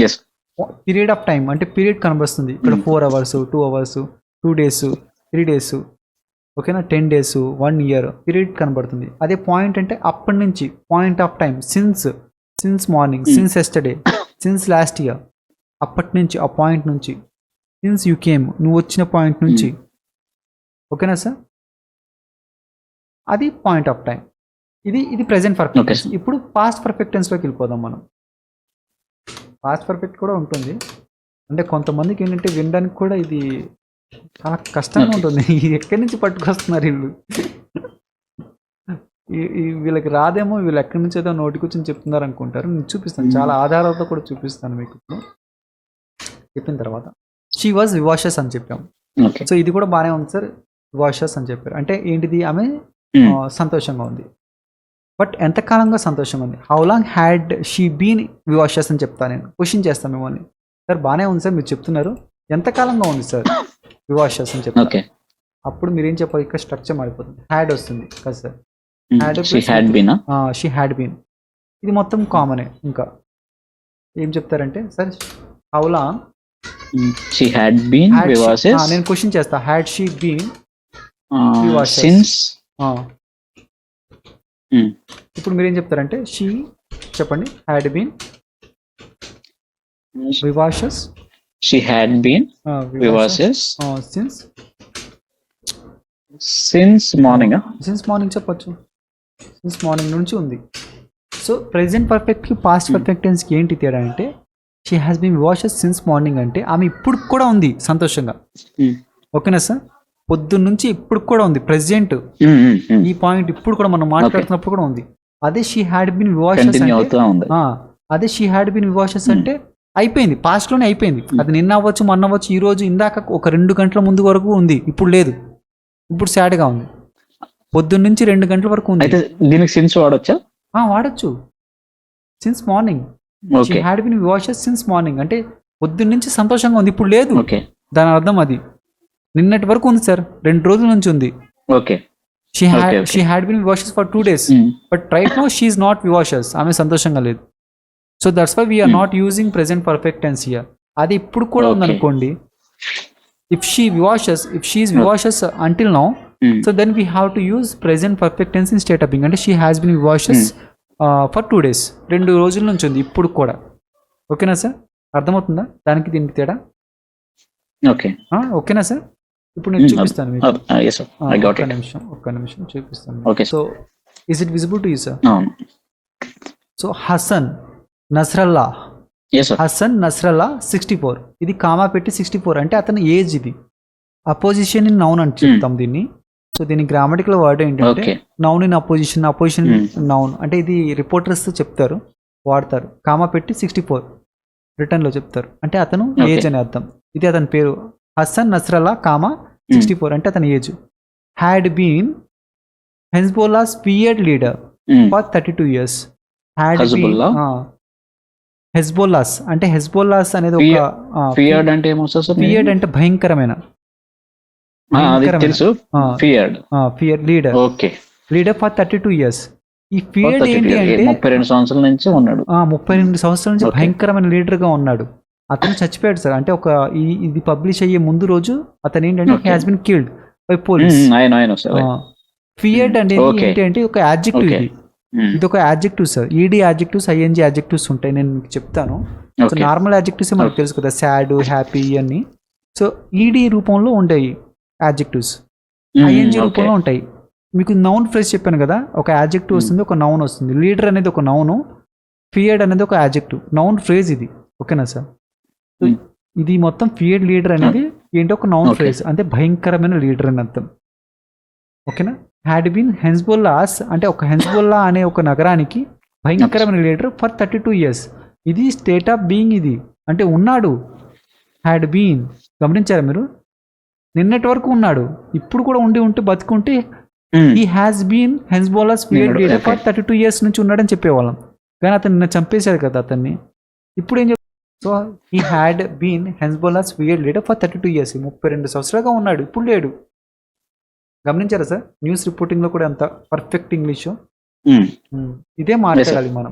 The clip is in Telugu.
ఎస్. పీరియడ్ ఆఫ్ టైం అంటే పీరియడ్ కనబడుతుంది ఇక్కడ 4 hours 2 hours 2 days 3 days, ఓకేనా, 10 days 1 year పీరియడ్ కనబడుతుంది. అదే పాయింట్ అంటే అప్పటి నుంచి point of time since morning, since yesterday, since last year, అప్పటి నుంచి ఆ పాయింట్ నుంచి, సిన్స్ యూ కేమ్ నువ్వు వచ్చిన పాయింట్ నుంచి, ఓకేనా సార్, అది పాయింట్ ఆఫ్ టైం. ఇది ప్రెసెంట్ పర్ఫెక్ట్ టెన్స్. ఇప్పుడు పాస్ట్ పర్ఫెక్ట్ టెన్స్లోకి వెళ్ళిపోదాం మనం. పాస్ట్ పర్ఫెక్ట్ కూడా ఉంటుంది, అంటే కొంతమందికి ఏంటంటే వినడానికి కూడా ఇది చాలా కష్టంగా ఉంటుంది. ఎక్కడి నుంచి పట్టుకొస్తున్నారు వీళ్ళు, వీళ్ళకి రాదేమో, వీళ్ళు ఎక్కడి నుంచి ఏదో నోటికొచ్చి చెప్తున్నారు అనుకుంటారు. నేను చూపిస్తాను, చాలా ఆధారాలతో కూడా చూపిస్తాను మీకు. ఇప్పుడు చెప్పిన తర్వాత షీ వాజ్ వివాషస్ అని చెప్పాం. సో ఇది కూడా బాగానే ఉంది సార్, వివాషస్ అని చెప్పారు. అంటే ఏంటిది, ఆమె సంతోషంగా ఉంది. బట్ ఎంతకాలంగా సంతోషంగా ఉంది. How long had she been vivacious అని చెప్తాను నేను, క్వశ్చన్ చేస్తాను మిమ్మల్ని. సార్ బాగానే ఉంది సార్ మీరు చెప్తున్నారు, ఎంతకాలంగా ఉంది సార్ వివాషస్ అని చెప్తాను. అప్పుడు మీరేం చెప్పాలి, ఇక్కడ స్ట్రక్చర్ మారిపోతుంది, హ్యాడ్ వస్తుంది కదా సార్. షీ హ్యాడ్ బీన్ ఇది మొత్తం కామనే. ఇంకా ఏం చెప్తారంటే sir how long she had been vivacious. నేను క్వశ్చన్ చేస్తా, హ్యాడ్ షీ బీన్ సిన్స్. ఇప్పుడు మీరేం చెప్తారంటే షీ చెప్పండి, had been vivacious. She had been vivacious since morning. Since morning చెప్పొచ్చు, సిన్స్ మార్నింగ్ నుంచి ఉంది. సో ప్రెసెంట్ పర్ఫెక్ట్కి పాస్ట్ పర్ఫెక్ట్ టెన్స్కి ఏంటి తేడా అంటే, she has been vivacious since morning అంటే ఆమె ఇప్పుడు కూడా ఉంది సంతోషంగా. ఓకేనా సార్, పొద్దున్న నుంచి ఇప్పుడు కూడా ఉంది, ప్రెసెంట్ ఈ పాయింట్ ఇప్పుడు కూడా మనం మాట్లాడుతున్నప్పుడు కూడా ఉంది. అదే షీ హ్యాడ్ బీన్ వివాషెస్ అంటే అయిపోయింది, పాస్ట్ లోనే అయిపోయింది. అది నిన్న అవ్వచ్చు, మొన్న అవ్వచ్చు, ఈ రోజు, ఇందాక ఒక 2 గంటల ముందు వరకు ఉంది, ఇప్పుడు లేదు, ఇప్పుడు సాడ్ గా ఉంది. పొద్దున్న నుంచి 2 గంటల వరకు ఉంది. దీనికి సిన్స్ వాడొచ్చా? వాడచ్చు. Since morning, she had been vivacious since morning అంటే పొద్దున్న నుంచి సంతోషంగా ఉంది, ఇప్పుడు లేదు. దాని అర్థం అది నిన్నటి వరకు ఉంది సార్, 2 రోజుల నుంచి ఉంది. She had been vivacious for 2 days, but right now she is not vivacious, ఆమె సంతోషంగా లేదు. So that's why we're not using present perfect tense here. అది ఇప్పుడు కూడా ఉందనుకోండి, if she is vivacious until now, so then we have to use present perfect tense in state of being. అంటే she has been vivacious for 2 days, 2 రోజుల నుంచి ఉంది ఇప్పుడు కూడా. ఓకేనా సార్, అర్థమవుతుందా దానికి దీనికి తేడా? ఓకేనా సార్, ఇప్పుడు నేను చూపిస్తాను మీకు. ఒక్క నిమిషం చూపిస్తాను. So is it visible to you sir? So Hasan Nasrallah, Hasan Nasrallah 64, ఇది కామా పెట్టి 64 అంటే అతని ఏజ్. ఇది అపోజిషన్ ఇన్ నౌన్ అని చెప్తాం దీన్ని. సో దీని గ్రామటికల్ వర్డ్ ఏంటంటే నౌన్ ఇన్ అపోజిషన్ నౌన్ అంటే ఇది రిపోర్టర్స్ చెప్తారు, వాడతారు. కామా పెట్టి 64 రిటర్న్ లో చెప్తారు, అంటే అతను ఏజ్ అని అర్థం. ఇది అతని పేరు హసన్ నస్రల్లా కామా 64 అంటే అతని age. Had been Hezbollah's period leader for 32 years. Had been Hezbollah's అంటే హెజ్బోలాస్ అనేది ఒక ఫియర్డ్ అంటే ఏమొస్తుంది సార్? ఫియర్డ్ అంటే భయంకరమైన లీడర్ ఫర్ 32 years. ఈ ఫియర్డ్ ఏంటి అంటే 32 సంవత్సరాల నుంచి ఉన్నాడు, 32 సంవత్సరాల నుంచి భయంకరమైన లీడర్ గా ఉన్నాడు. అతను చచ్చిపోయాడు సార్, అంటే ఒక ఇది పబ్లిష్ అయ్యే ముందు రోజు అతను ఏంటంటే has been killed by police. Feared అనేది ఏంటి అంటే ఒక యాడ్జెక్టివ్, ఇది ఒక adjective sir. ED adjectives, ING adjectives ఉంటాయి, నేను మీకు చెప్తాను. సో నార్మల్ యాడ్జెక్టివ్స్ మనకు తెలుసు కదా, సాడ్, హ్యాపీ అన్ని. సో ఈడీ రూపంలో ఉంటాయి యాడ్జెక్టివ్స్, ఐఎన్జీ రూపంలో ఉంటాయి. మీకు నౌన్ ఫ్రేజ్ చెప్పాను కదా, ఒక యాడ్జెక్టివ్ వస్తుంది, ఒక నౌన్ వస్తుంది. లీడర్ అనేది ఒక నౌను, ఫియర్డ్ అనేది ఒక యాడ్జెక్టివ్, నౌన్ ఫ్రేజ్ ఇది. ఓకేనా సార్, ఇది మొత్తం ఫియర్డ్ లీడర్ అనేది ఏంటి, ఒక నౌన్ ఫ్రేజ్, అంటే భయంకరమైన లీడర్ అని అర్థం. ఓకేనా. హ్యాడ్ బీన్ హెజ్బోలాస్ అంటే ఒక హెజ్బోల్లా అనే ఒక నగరానికి భయంకరమైన లీడర్ ఫర్ 32 years. ఇది స్టేట్ ఆఫ్ బీయింగ్, ఇది అంటే ఉన్నాడు. హ్యాడ్ బీన్ గమనించారా మీరు, నిన్నటి వరకు ఉన్నాడు, ఇప్పుడు కూడా ఉంటే బతుకుంటే he has been Hezbollah's period leader for 32 years నుంచి ఉన్నాడని చెప్పేవాళ్ళం. కానీ అతను నిన్న చంపేశారు కదా అతన్ని. ఇప్పుడు ఏం చెప్తారు, so he had been Hezbollah's period leader for 32 years, 32 సంవత్సరాలుగా ఉన్నాడు, ఇప్పుడు లేడు. గమనించారా సార్, న్యూస్ రిపోర్టింగ్ లో కూడా అంత పర్ఫెక్ట్ ఇంగ్లీష్. ఇదే మాట్లాడాలి మనం.